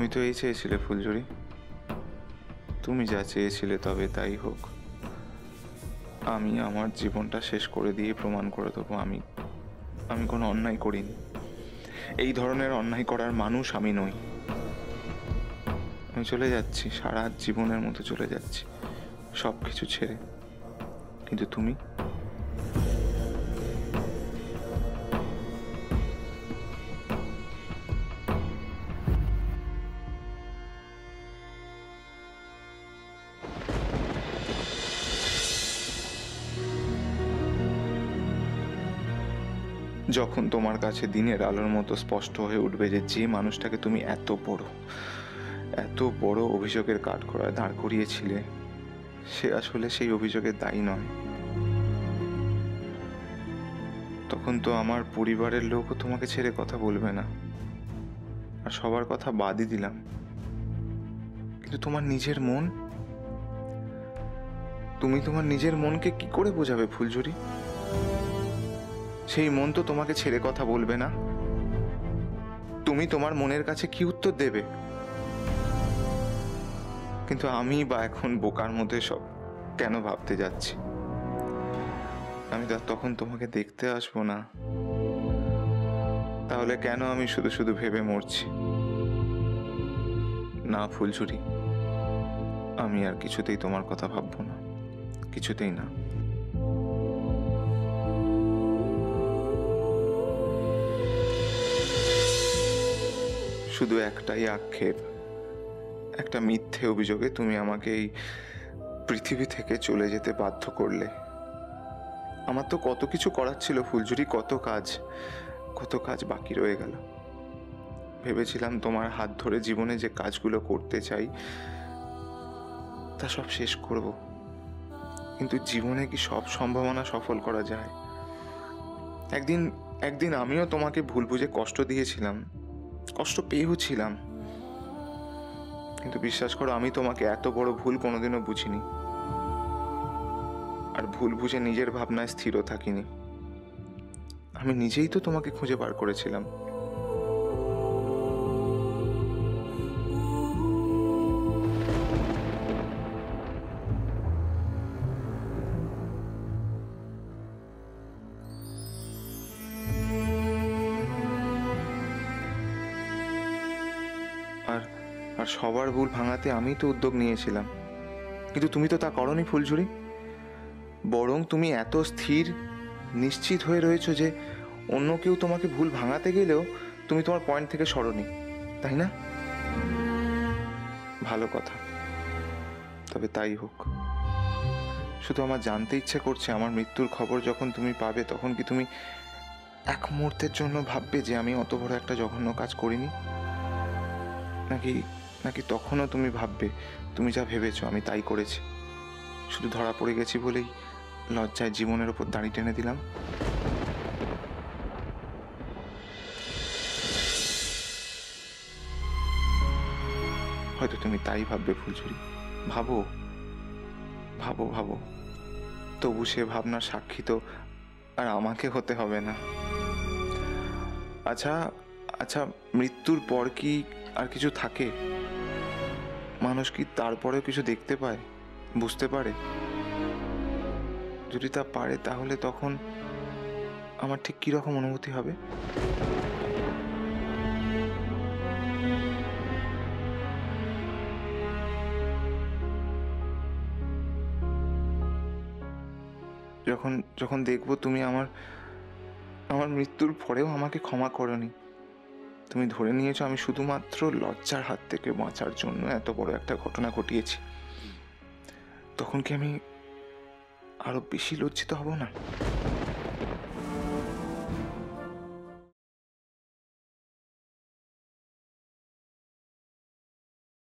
তুমি তো এই চেয়েছিলে ফুলঝুরি, তুমি যা চেয়েছিলে তবে তাই হোক। আমি আমার জীবনটা শেষ করে দিয়ে প্রমাণ করে দেবো আমি আমি কোনো অন্যায় করিনি। এই ধরনের অন্যায় করার মানুষ আমি নই। আমি চলে যাচ্ছি, সারা জীবনের মতো চলে যাচ্ছি, সব কিছু ছেড়ে। কিন্তু তুমি, যখন তোমার কাছে দিনের আলোর মতো স্পষ্ট হয়ে উঠবে যে মানুষটাকে তুমি এত বড় অভিযোগের কাঠগড়ায় দাঁড় করিয়েছিলে সে আসলে সেই অভিযোগের দায়ী নয়, তখন তো আমার পরিবারের লোকও তোমাকে ছেড়ে কথা বলবে না। আর সবার কথা বাদই দিলাম, কিন্তু তোমার নিজের মন, তুমি তোমার নিজের মনকে কি করে বোঝাবে ফুলঝুরি? সেই মন তো তোমাকে ছেড়ে কথা বলবে না। তুমি তোমার মনের কাছে কি উত্তর দেবে? কিন্তু আমি বা এখন বোকার মধ্যে সব কেন ভাবতে যাচ্ছি? আমি তো তখন তোমাকে দেখতে আসবো না, তাহলে কেন আমি শুধু শুধু ভেবে মরছি? না ফুলঝুরি, আমি আর কিছুতেই তোমার কথা ভাববো না, কিছুতেই না। শুধু একটাই আক্ষেপ, একটা মিথ্যে অভিযোগে তুমি আমাকে এই পৃথিবী থেকে চলে যেতে বাধ্য করলে। আমার তো কত কিছু করার ছিল ফুলঝুরি, কত কাজ বাকি রয়ে গেল। ভেবেছিলাম তোমার হাত ধরে জীবনে যে কাজগুলো করতে চাই তা সব শেষ করব, কিন্তু জীবনে কি সব সম্ভাবনা সফল করা যায়? একদিন একদিন আমিও তোমাকে ভুল বুঝে কষ্ট দিয়েছিলাম, কষ্ট পেয়েও ছিলাম, কিন্তু বিশ্বাস করো আমি তোমাকে এত বড় ভুল কোনোদিনও বুঝিনি। আর ভুল বুঝে নিজের ভাবনায় স্থির থাকিনি। আমি নিজেই তো তোমাকে খুঁজে বার করেছিলাম। আর আর সবার ভুল ভাঙাতে আমি তো উদ্যোগ নিয়েছিলাম, কিন্তু তুমি তো তা করনি ফুলঝুরি। বরং তুমি এত স্থির, নিশ্চিত হয়ে রয়েছো যে অন্য কেউ তোমাকে ভুল ভাঙাতে গেলেও তুমি তোমার পয়েন্ট থেকে সরোনি, তাই না? ভালো কথা, তবে তাই হোক। শুধু আমার জানতে ইচ্ছে করছে, আমার মৃত্যুর খবর যখন তুমি পাবে তখন কি তুমি এক মুহূর্তের জন্য ভাববে যে আমি অত বড় একটা জঘন্য কাজ করিনি? নাকি নাকি তখনও তুমি ভাববে তুমি যা ভেবেছো আমি তাই করেছি, শুধু ধরা পড়ে গেছি বলেই লজ্জায় জীবনের ওপর দাড়ি টেনে দিলাম? হয়তো তুমি তাই ভাববে ফুলঝুরি। ভাবো, ভাবো, ভাবো, তবু সে ভাবনার সাক্ষী তো আর আমাকে হতে হবে না। আচ্ছা, আচ্ছা, মৃত্যুর পর কি আর কিছু থাকে? মানুষ কি তারপরেও কিছু দেখতে পায়, বুঝতে পারে? যদি তা পারে তাহলে তখন আমার ঠিক কিরকম অনুভূতি হবে? যখন যখন দেখবো তুমি আমার আমার মৃত্যুর পরেও আমাকে ক্ষমা করোনি, তুমি ধরে নিয়েছো আমি শুধুমাত্র লজ্জার হাত থেকে বাঁচার জন্য এত বড় একটা ঘটনা ঘটিয়েছি, তখন কি আমি আরো বেশি লজ্জিত হব না?